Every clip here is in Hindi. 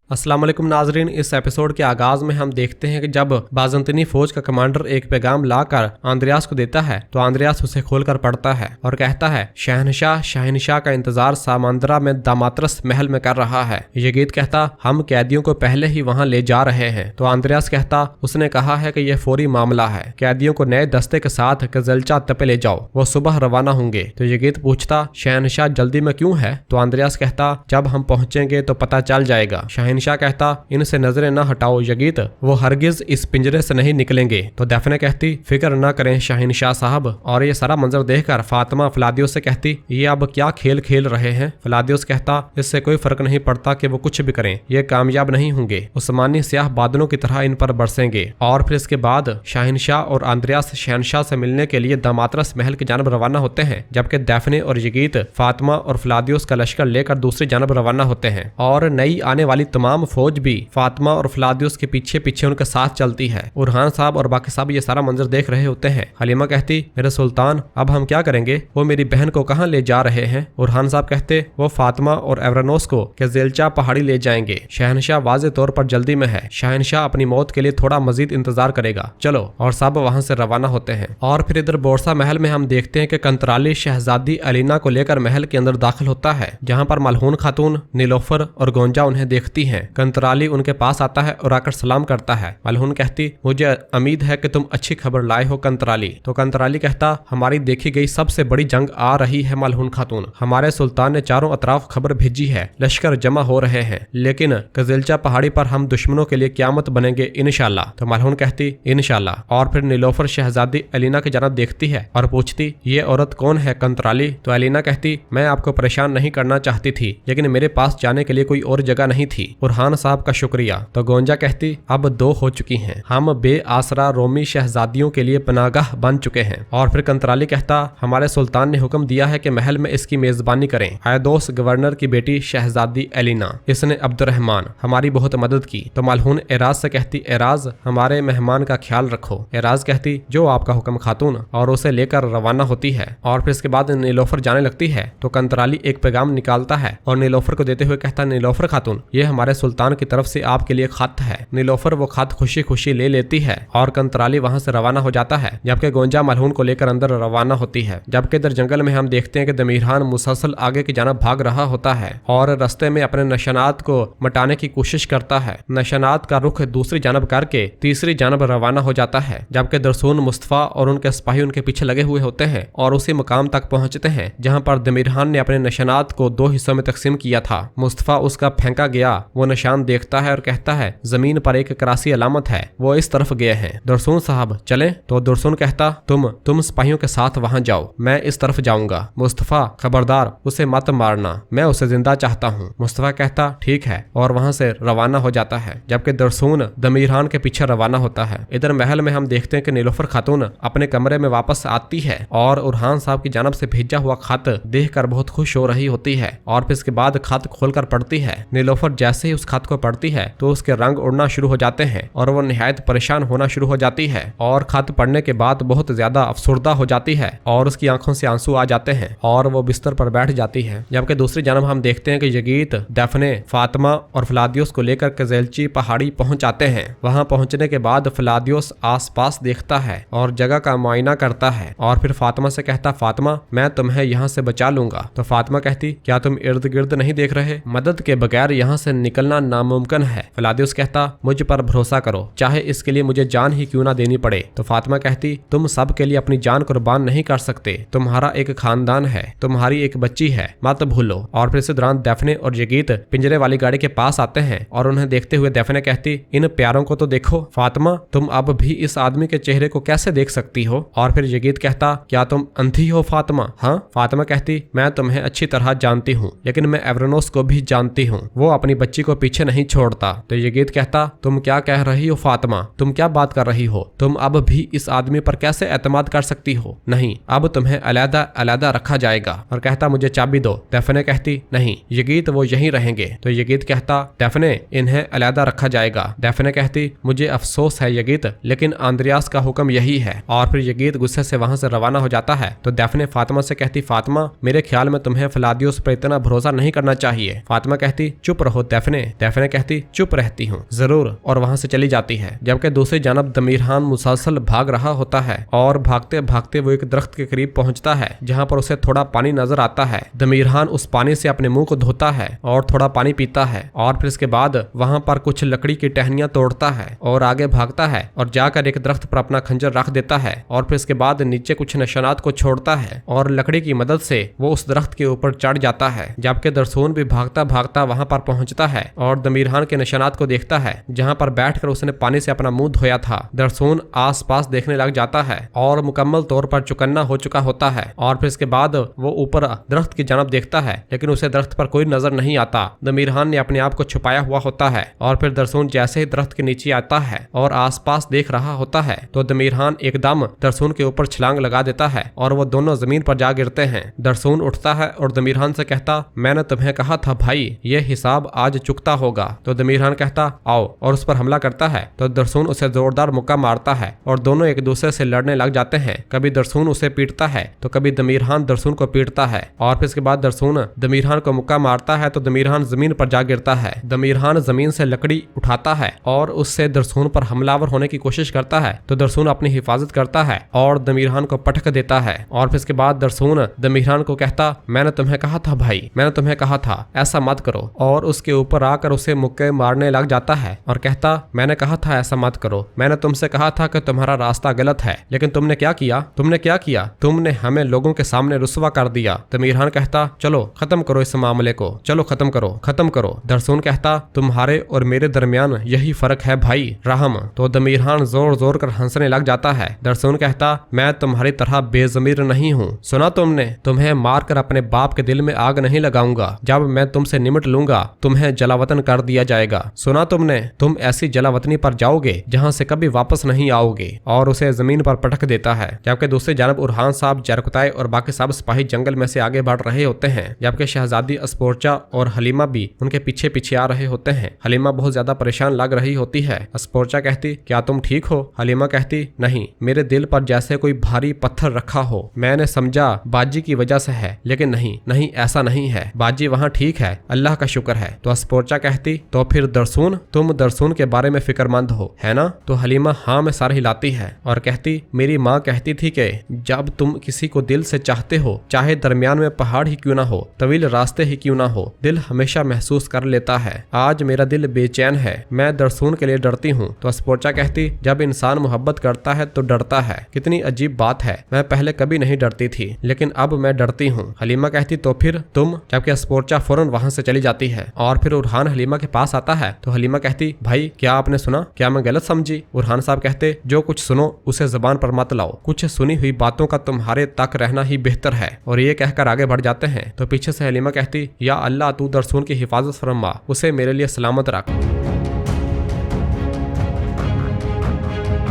अस्सलाम वालेकुम नाजरीन। इस एपिसोड के आगाज में हम देखते हैं कि जब बाजंतीनी फौज का कमांडर एक पैगाम लाकर आंद्रियास को देता है तो आंद्रियास उसे खोलकर पढ़ता है और कहता है, शहनशाह का इंतजार सामांद्रा में दामात्रस महल में कर रहा है। यगीत कहता, हम कैदियों को पहले ही वहां ले जा रहे हैं। तो आंद्रियास कहता, उसने कहा है कि यह फौरी मामला है, कैदियों को नए दस्ते के साथ कजलचा तपे ले जाओ, वो सुबह रवाना होंगे। तो यगीत पूछता, शहनशाह जल्दी में क्यों है? तो आंद्रियास कहता, जब हम पहुंचेंगे तो पता चल जाएगा। शहनशाह कहता, इनसे नजरें न हटाओ यगीत, वो हरगिज इस पिंजरे से नहीं निकलेंगे। तो दैफने कहती, फिक्र न करें शहनशाह साहब। और ये सारा मंजर देखकर फातिमा फलादियोस से कहती, ये अब क्या खेल खेल रहे हैं? फलादियोस कहता, इससे कोई फर्क नहीं पड़ता कि वो कुछ भी करें, ये कामयाब नहीं होंगे। उस्मानी स्याह बादलों की तरह इन पर बरसेंगे। और फिर इसके बाद शहनशाह और आंद्रियास शहनशाह से मिलने के लिए दामात्रस महल की जानब रवाना होते हैं, जबकि दैफने और यगीत फातिमा और फलादियोस का लश्कर लेकर दूसरी जानब रवाना होते हैं। और नई आने वाली तमाम फौज भी फातिमा और फलादियोस के पीछे पीछे उनके साथ चलती है। उरहान साहब और बाकी साहब ये सारा मंजर देख रहे होते हैं। हलीमा कहती, मेरे सुल्तान अब हम क्या करेंगे? वो मेरी बहन को कहाँ ले जा रहे हैं? उरहान साहब कहते, वो फातिमा और एवरानोस को केजेलचा पहाड़ी ले जाएंगे। शहनशाह वाज़े तौर पर जल्दी में है, शहनशाह अपनी मौत के लिए थोड़ा मजीद इंतजार करेगा, चलो। और सब वहां से रवाना होते हैं। और फिर इधर बोरसा महल में हम देखते हैं कि कंतराली शहजादी अलीना को लेकर महल के अंदर दाखिल होता है, जहाँ पर मलहून खातून, नीलोफर और गोंजा उन्हें देखती है। कंतराली उनके पास आता है और आकर सलाम करता है। मलहून कहती, मुझे उम्मीद है कि तुम अच्छी खबर लाए हो कंतराली। तो कंतराली कहता, हमारी देखी गई सबसे बड़ी जंग आ रही है मलहून खातून। हमारे सुल्तान ने चारों अतराफ खबर भेजी है, लश्कर जमा हो रहे हैं, लेकिन कजिलचा पहाड़ी पर हम दुश्मनों के लिए क्यामत बनेंगे इंशाल्लाह। तो मलहून कहती, इंशाल्लाह। और फिर नीलोफर शहजादी अलीना की जानब देखती है और पूछती, ये औरत कौन है कंतराली? तो अलीना कहती, मैं आपको परेशान नहीं करना चाहती थी, लेकिन मेरे पास जाने के लिए कोई और जगह नहीं थी। उरहान साहब का शुक्रिया। तो गोंजा कहती, अब 2 हो चुकी हैं, हम बेआसरा रोमी शहजादियों के लिए पनागाह बन चुके हैं। और फिर कंतराली कहता, हमारे सुल्तान ने हुक्म दिया है कि महल में इसकी मेजबानी करें आयदोस गवर्नर की बेटी शहजादी एलिना, इसने अब्दुर्रहमान हमारी बहुत मदद की। तो मलहून एराज से कहती, एराज हमारे मेहमान का ख्याल रखो। एराज कहती, जो आपका हुक्म खातून। और उसे लेकर रवाना होती है। और फिर इसके बाद नीलोफर जाने लगती है। तो कंतराली एक पैगाम निकालता है और नीलोफर को देते हुए कहता, नीलोफर खातून, ये हमारे सुल्तान की तरफ से आपके लिए खत है। नीलोफर वो खत खुशी खुशी ले लेती है और कंतराली वहां से रवाना हो जाता है, जबकि गोंजा मलहून को लेकर अंदर रवाना होती है। जबकि इधर जंगल में हम देखते हैं कि दमीरहान मुसलसल आगे की जानब भाग रहा होता है और रास्ते में अपने निशानात को मिटाने की कोशिश करता है। निशानात का रुख दूसरी जानब करके तीसरी जानब रवाना हो जाता है, जबकि दरसून मुस्तफा और उनके सिपाही उनके पीछे लगे हुए होते हैं और उसी मुकाम तक पहुंचते हैं जहां पर दमीरहान ने अपने निशानात को 2 हिस्सों में तकसीम किया था। मुस्तफा उसका फेंका गया वो निशान देखता है और कहता है, जमीन पर एक करासी अलामत है, वो इस तरफ गए हैं। दुरसून साहब चलें? तो दुरसून कहता, तुम सिपाहियों के साथ वहां जाओ, मैं इस तरफ जाऊंगा। मुस्तफा खबरदार उसे मत मारना, मैं उसे जिंदा चाहता हूँ। मुस्तफा कहता, ठीक है, और वहां से रवाना हो जाता है, जबकि दुरसून दमीरहान के पीछे रवाना होता है। इधर महल में हम देखते हैं कि नीलोफर खातून अपने कमरे में वापस आती है और उरहान साहब की जानब से भेजा हुआ खत देखकर बहुत खुश हो रही होती है। और फिर इसके बाद खत खोलकर पढ़ती है। नीलोफर जैसे ही उस खत को पढ़ती है तो उसके रंग उड़ना शुरू हो जाते हैं और वो निहायत परेशान होना शुरू हो जाती है और खत पढ़ने के बाद बहुत ज्यादा अफसुर्दा हो जाती है और उसकी आंखों से आंसू आ जाते हैं और वो बिस्तर पर बैठ जाती है। जबकि दूसरी जानब हम देखते हैं कि यगीत, दैफने, फातिमा और फलादियोस को लेकर कजेलची पहाड़ी पहुंच आते हैं। वहां पहुंचने के बाद फलादियोस आसपास देखता है और जगह का मुआयना करता है और फिर फातिमा से कहता, फातिमा मैं तुम्हें यहाँ से बचा लूंगा। तो फातिमा कहती, क्या तुम इर्द गिर्द नहीं देख रहे? मदद के बगैर यहाँ से निकलना नामुमकिन है। फलादियोस कहता, मुझ पर भरोसा करो, चाहे इसके लिए मुझे जान ही क्यों ना देनी पड़े। तो फातिमा कहती, तुम सब के लिए अपनी जान कुर्बान नहीं कर सकते, तुम्हारा एक खानदान है, तुम्हारी एक बच्ची है, मत भूलो। और फिर इस दौरान दैफने और यगीत पिंजरे वाली गाड़ी के पास आते हैं और उन्हें देखते हुए दैफने कहती, इन प्यारों को तो देखो फातिमा, तुम अब भी इस आदमी के चेहरे को कैसे देख सकती हो? और फिर यगीत कहता, क्या तुम अंधी हो फातिमा? हाँ। फातिमा कहती, मैं तुम्हें अच्छी तरह जानती हूँ, लेकिन मैं एवरानोस को भी जानती हूँ, वो अपनी बच्ची को पीछे नहीं छोड़ता। तो यगीत कहता, तुम क्या कह रही हो फातिमा? तुम क्या बात कर रही हो? तुम अब भी इस आदमी पर कैसे एतमाद कर सकती हो? नहीं, अब तुम्हें अलहदा अलहदा रखा जाएगा। और कहता, मुझे चाबी दो। दैफने कहती, नहीं यगीत, वो यहीं रहेंगे। तो यगीत कहता, दैफने इन्हें अलहदा रखा जाएगा। दैफने कहती, मुझे अफसोस है यगीत, लेकिन आंद्रियास का हुक्म यही है। और फिर यगीत गुस्से से वहां से रवाना हो जाता है। तो दैफने फातिमा से कहती, फातिमा मेरे ख्याल में तुम्हें फलादियोस पर इतना भरोसा नहीं करना चाहिए। फातिमा कहती, चुप रहो दैफने, डेफने कहती चुप रहती हूँ जरूर, और वहाँ से चली जाती है। जबकि दूसरी जानब दमीरहान मुसलसल भाग रहा होता है और भागते भागते वो एक दरख्त के करीब पहुंचता है जहाँ पर उसे थोड़ा पानी नजर आता है। दमीरहान उस पानी से अपने मुंह को धोता है और थोड़ा पानी पीता है और फिर इसके बाद वहाँ पर कुछ लकड़ी की टहनियां तोड़ता है और आगे भागता है और जाकर एक दरख्त पर अपना खंजर रख देता है और फिर इसके बाद नीचे कुछ निशानात को छोड़ता है और लकड़ी की मदद से वो उस दरख्त के ऊपर चढ़ जाता है। जबकि दरसून भी भागता भागता वहाँ पर पहुंचता है और दमीरहान के निशानात को देखता है जहाँ पर बैठकर उसने पानी से अपना मुंह धोया था। दरसून आस पास देखने लग जाता है और मुकम्मल तौर पर चौकन्ना हो चुका होता है और फिर इसके बाद वो ऊपर दरख्त की जानब देखता है लेकिन उसे दरख्त पर कोई नजर नहीं आता। दमीरहान ने अपने आप को छुपाया हुआ होता है और फिर दरसून जैसे ही दरख्त के नीचे आता है और आसपास देख रहा होता है तो दमीरहान एकदम दरसून के ऊपर छलांग लगा देता है और वो दोनों जमीन पर जा गिरते हैं। दरसून उठता है और दमीरहान से कहता मैंने तुम्हें कहा था भाई ये हिसाब आज चुकता होगा। तो दमीरहान कहता आओ और उस पर हमला करता है तो दरसून उसे जोरदार मुक्का मारता है और दोनों एक दूसरे से लड़ने लग जाते हैं। कभी दरसून उसे पीटता है तो कभी दमीरहान दरसून को पीटता है और फिर इसके बाद दरसून दमीरहान को मुक्का मारता है तो दमीरहान जमीन पर जा गिरता है। दमीरहान जमीन से लकड़ी उठाता है और उससे दरसून पर हमलावर होने की कोशिश करता है तो दरसून अपनी हिफाजत करता है और दमीरहान को पटक देता है और फिर इसके बाद दरसून दमीरहान को कहता मैंने तुम्हें कहा था भाई, मैंने तुम्हें कहा था ऐसा मत करो, और उसके ऊपर आकर उसे मुक्के मारने लग जाता है और कहता मैंने कहा था ऐसा मत करो, मैंने तुमसे कहा था कि तुम्हारा रास्ता गलत है लेकिन तुमने क्या किया, तुमने क्या किया, तुमने हमें लोगों के सामने रुस्वा कर दिया। दमीरहान कहता चलो खत्म करो इस मामले को, चलो खत्म करो खत्म करो। दरसून कहता तुम्हारे और मेरे दरमियान यही फर्क है भाई, रहम। तो दमीरहान जोर जोर कर हंसने लग जाता है। दरसून कहता मैं तुम्हारी तरह बेजमीर नहीं हूँ, सुना तुमने, तुम्हें मारकर अपने बाप के दिल में आग नहीं लगाऊंगा, जब मैं तुमसे निमट लूंगा तुम्हें जलावतन कर दिया जाएगा, सुना तुमने, तुम ऐसी जलावतनी पर जाओगे जहाँ से कभी वापस नहीं आओगे, और उसे जमीन पर पटक देता है। जबकि दूसरी जानब उरहान साहब, जरकुताई और बाकी सब सिपाही जंगल में से आगे बढ़ रहे होते हैं, जबकि शहजादी अस्पोर्चा और हलीमा भी उनके पीछे पीछे आ रहे होते हैं। हलीमा बहुत ज्यादा परेशान लग रही होती है। अस्पोर्चा कहती क्या तुम ठीक हो? हलीमा कहती नहीं, मेरे दिल पर जैसे कोई भारी पत्थर रखा हो, मैंने समझा बाजी की वजह से है, लेकिन नहीं नहीं ऐसा नहीं है, बाजी वहाँ ठीक है, अल्लाह का शुक्र है। तो अस्पोर्चा कहती तो फिर दरसून, तुम दरसून के बारे में फिक्रमंद हो है ना? तो हलीमा हाँ में सर हिलाती है और कहती मेरी माँ कहती थी कि जब तुम किसी को दिल से चाहते हो, चाहे दरमियान में पहाड़ ही क्यों ना हो, तवील रास्ते ही क्यों ना हो, दिल हमेशा महसूस कर लेता है। आज मेरा दिल बेचैन है, मैं दरसून के लिए डरती हूँ। तो अस्पोर्चा कहती जब इंसान मोहब्बत करता है तो डरता है, कितनी अजीब बात है, मैं पहले कभी नहीं डरती थी लेकिन अब मैं डरती हूँ। हलीमा कहती तो फिर तुम? जबकि अस्पोर्चा फौरन वहाँ से चली जाती है और फिर उरहान हलीमा के पास आता है। तो हलीमा कहती भाई क्या आपने सुना, क्या मैं गलत समझी? उरहान साहब कहते जो कुछ सुनो उसे जुबान पर मत लाओ, कुछ सुनी हुई बातों का तुम्हारे तक रहना ही बेहतर है, और ये कहकर आगे बढ़ जाते हैं। तो पीछे से हलीमा कहती या अल्लाह तू दरसून की हिफाजत फरमा, उसे मेरे लिए सलामत रख।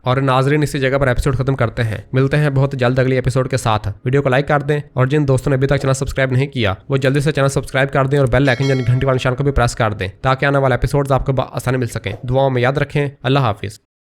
और नाजरीन इसी जगह पर एपिसोड खत्म करते हैं, मिलते हैं बहुत जल्द अगली एपिसोड के साथ। वीडियो को लाइक कर दें और जिन दोस्तों ने अभी तक चैनल सब्सक्राइब नहीं किया वो जल्दी से चैनल सब्सक्राइब कर दें और बेल आइकन यानी घंटी वाले निशान को भी प्रेस कर दें ताकि आने वाले एपिसोड्स आपको आसानी मिल सके। दुआओं में याद रखें। अल्लाह हाफिज।